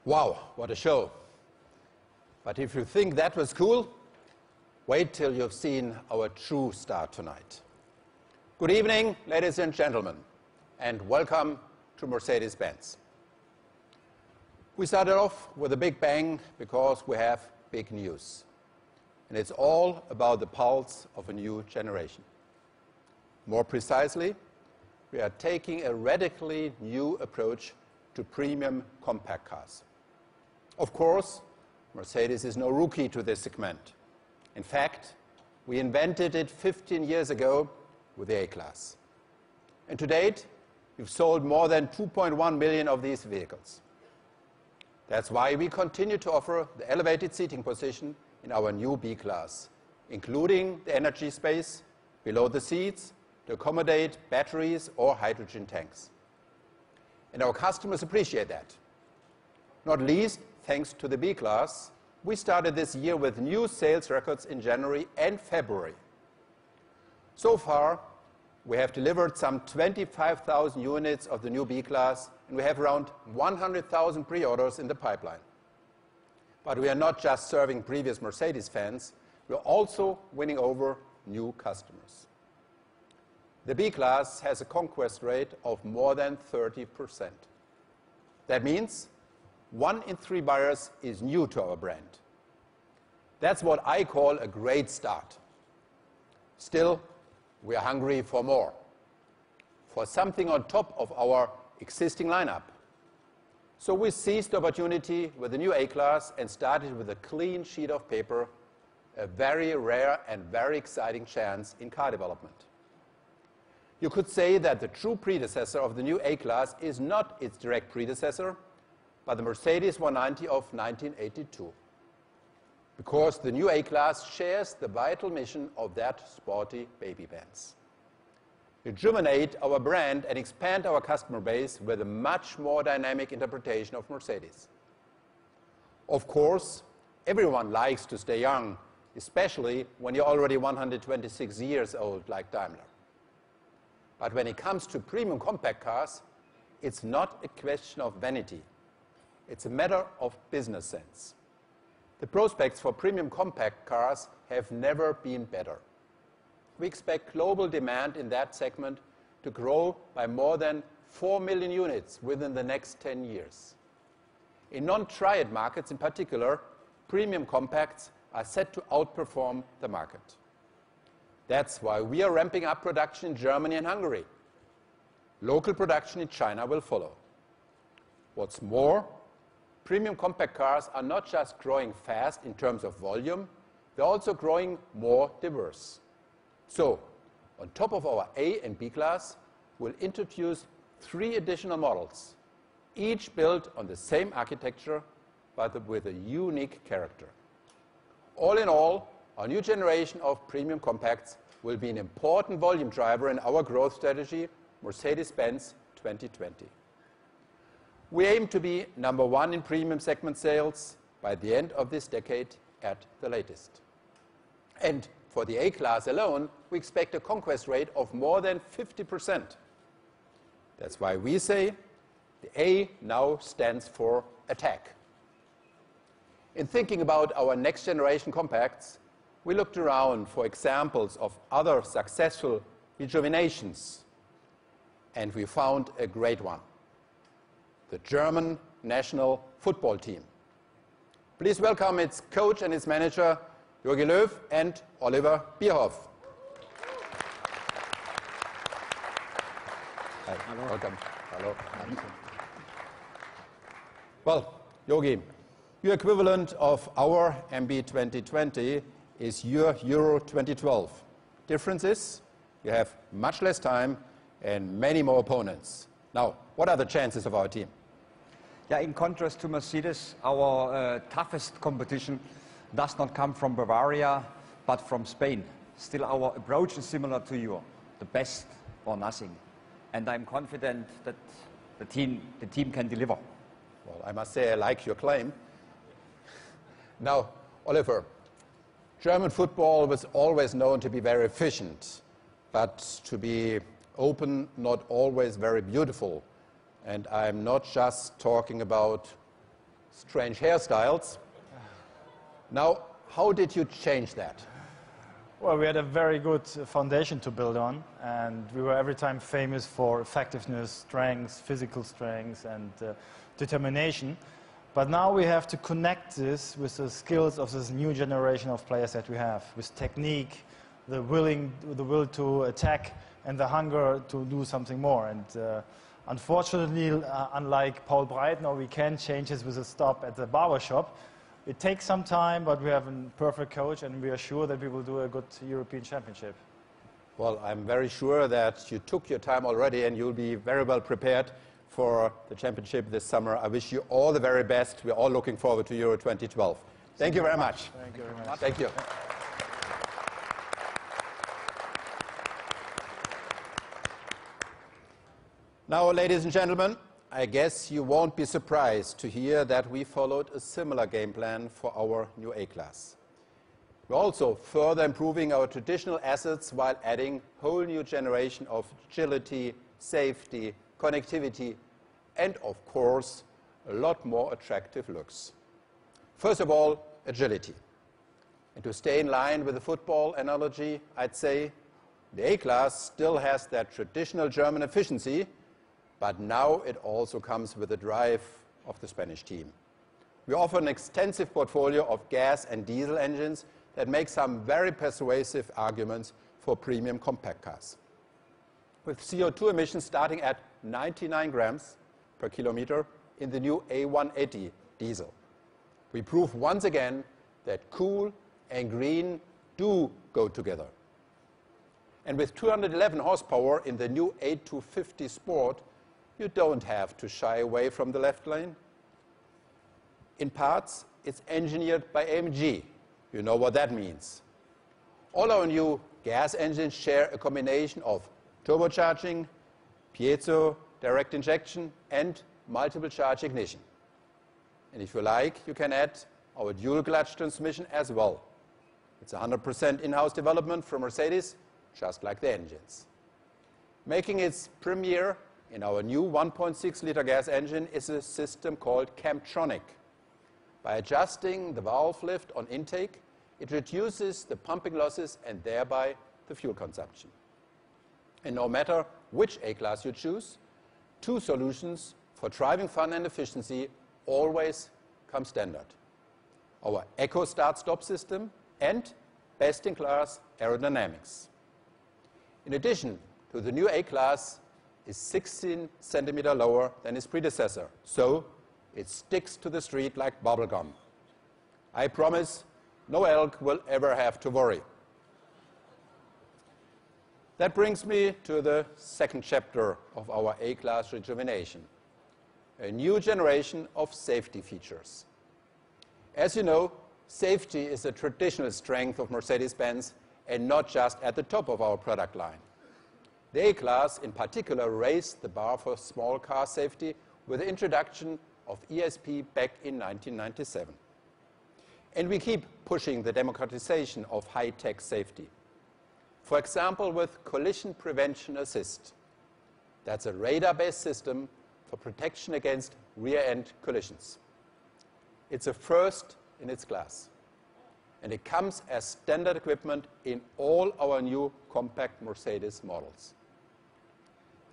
Wow, what a show. But if you think that was cool, wait till you've seen our true star tonight. Good evening, ladies and gentlemen, and welcome to Mercedes-Benz. We started off with a big bang because we have big news. And it's all about the pulse of a new generation. More precisely, we are taking a radically new approach to premium compact cars. Of course, Mercedes is no rookie to this segment. In fact, we invented it 15 years ago with the A-Class. And to date, we've sold more than 2.1 million of these vehicles. That's why we continue to offer the elevated seating position in our new B-Class, including the energy space below the seats to accommodate batteries or hydrogen tanks. And our customers appreciate that. Not least thanks to the B-Class, we started this year with new sales records in January and February. So far, we have delivered some 25,000 units of the new B-Class, and we have around 100,000 pre-orders in the pipeline. But we are not just serving previous Mercedes fans, we are also winning over new customers. The B-Class has a conquest rate of more than 30%. That means 1 in 3 buyers is new to our brand. That's what I call a great start. Still, we are hungry for more, for something on top of our existing lineup. So we seized the opportunity with the new A-Class and started with a clean sheet of paper, a very rare and very exciting chance in car development. You could say that the true predecessor of the new A-Class is not its direct predecessor, but the Mercedes 190 of 1982. Because the new A-Class shares the vital mission of that sporty baby Benz. Rejuvenate our brand and expand our customer base with a much more dynamic interpretation of Mercedes. Of course, everyone likes to stay young, especially when you're already 126 years old like Daimler. But when it comes to premium compact cars, it's not a question of vanity. It's a matter of business sense. The prospects for premium compact cars have never been better. We expect global demand in that segment to grow by more than 4 million units within the next 10 years. In non-triad markets in particular, premium compacts are set to outperform the market. That's why we are ramping up production in Germany and Hungary. Local production in China will follow. What's more, premium compact cars are not just growing fast in terms of volume, they're also growing more diverse. So, on top of our A and B class, we'll introduce 3 additional models, each built on the same architecture, but with a unique character. All in all, our new generation of premium compacts will be an important volume driver in our growth strategy, Mercedes-Benz 2020. We aim to be #1 in premium segment sales by the end of this decade at the latest. And for the A-Class alone, we expect a conquest rate of more than 50%. That's why we say the A now stands for attack. In thinking about our next generation compacts, we looked around for examples of other successful rejuvenations, and we found a great one. The German national football team. Please welcome its coach and its manager, Jogi Löw and Oliver Bierhoff. Hi. Hello. Welcome. Hello. Well, Jogi, your equivalent of our MB 2020 is your Euro 2012. Difference is you have much less time and many more opponents. Now, what are the chances of our team? Yeah, in contrast to Mercedes, our toughest competition does not come from Bavaria, but from Spain. Still, our approach is similar to you, the best or nothing. And I'm confident that the team can deliver. Well, I must say I like your claim. Now, Oliver, German football was always known to be very efficient, but to be open, not always very beautiful. And I'm not just talking about strange hairstyles. Now, how did you change that? Well, we had a very good foundation to build on, and we were every time famous for effectiveness, strength, physical strength, and determination. But now we have to connect this with the skills of this new generation of players that we have, with technique, the will to attack, and the hunger to do something more. And unfortunately, unlike Paul Breitner, we can change this with a stop at the barber shop. It takes some time, but we have a perfect coach, and we are sure that we will do a good European Championship. Well, I'm very sure that you took your time already, and you'll be very well prepared for the championship this summer. I wish you all the very best. We're all looking forward to Euro 2012. Thank you very much. Thank you very much. Thank you. Now, ladies and gentlemen, I guess you won't be surprised to hear that we followed a similar game plan for our new A-Class. We're also further improving our traditional assets while adding a whole new generation of agility, safety, connectivity, and of course, a lot more attractive looks. First of all, agility. And to stay in line with the football analogy, I'd say the A-Class still has that traditional German efficiency, but now it also comes with the drive of the Spanish team. We offer an extensive portfolio of gas and diesel engines that make some very persuasive arguments for premium compact cars. With CO2 emissions starting at 99 grams per kilometer in the new A180 diesel. We prove once again that cool and green do go together. And with 211 horsepower in the new A250 Sport, you don't have to shy away from the left lane. In parts, it's engineered by AMG. You know what that means. All our new gas engines share a combination of turbocharging, piezo, direct injection, and multiple charge ignition. And if you like, you can add our dual clutch transmission as well. It's 100% in-house development from Mercedes, just like the engines. Making its premiere in our new 1.6-liter gas engine is a system called Camtronic. By adjusting the valve lift on intake, it reduces the pumping losses and thereby the fuel consumption. And no matter which A-Class you choose, two solutions for driving fun and efficiency always come standard. Our Eco Start-Stop system and best-in-class aerodynamics. In addition to the new A-Class is 16 centimeters lower than its predecessor, so it sticks to the street like bubblegum. I promise no elk will ever have to worry. That brings me to the second chapter of our A-Class rejuvenation, a new generation of safety features. As you know, safety is a traditional strength of Mercedes-Benz and not just at the top of our product line. The A-Class in particular raised the bar for small car safety with the introduction of ESP back in 1997. And we keep pushing the democratization of high-tech safety. For example, with collision prevention assist. That's a radar-based system for protection against rear-end collisions. It's a first in its class. And it comes as standard equipment in all our new compact Mercedes models.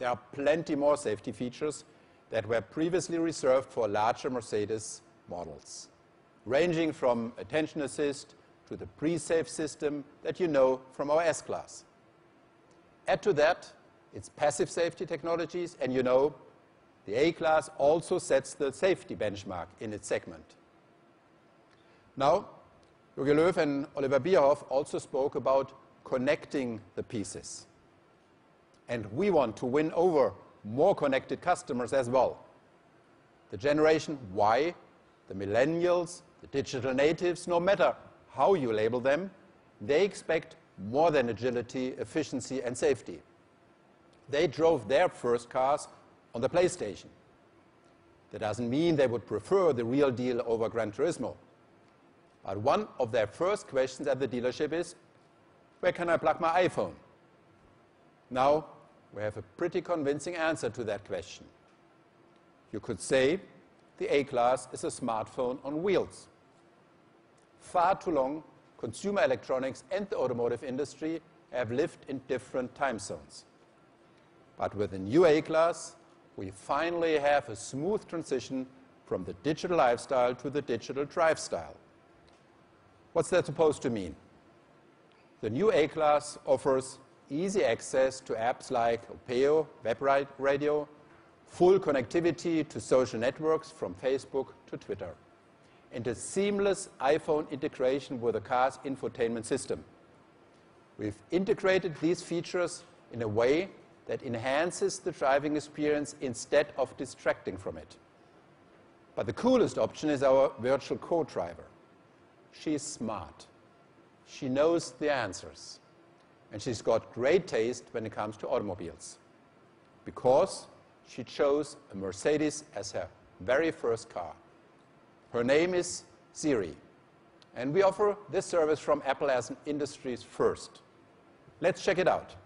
There are plenty more safety features that were previously reserved for larger Mercedes models, ranging from attention assist to the pre-save system that you know from our S-Class. Add to that its passive safety technologies, and you know the A-Class also sets the safety benchmark in its segment. Now, Jogi Löw and Oliver Bierhoff also spoke about connecting the pieces. And we want to win over more connected customers as well. The Generation Y, the millennials, the digital natives, no matter how you label them, they expect more than agility, efficiency, and safety. They drove their first cars on the PlayStation. That doesn't mean they would prefer the real deal over Gran Turismo. But one of their first questions at the dealership is, where can I plug my iPhone? Now, we have a pretty convincing answer to that question. You could say, the A-Class is a smartphone on wheels. Far too long, consumer electronics and the automotive industry have lived in different time zones. But with the new A-Class, we finally have a smooth transition from the digital lifestyle to the digital drive style. What's that supposed to mean? The new A-Class offers easy access to apps like Opeo, web radio, full connectivity to social networks from Facebook to Twitter, and a seamless iPhone integration with the car's infotainment system. We've integrated these features in a way that enhances the driving experience instead of distracting from it. But the coolest option is our virtual co-driver. She's smart. She knows the answers. And she's got great taste when it comes to automobiles, because she chose a Mercedes as her very first car. Her name is Siri, and we offer this service from Apple as an industry's first. Let's check it out.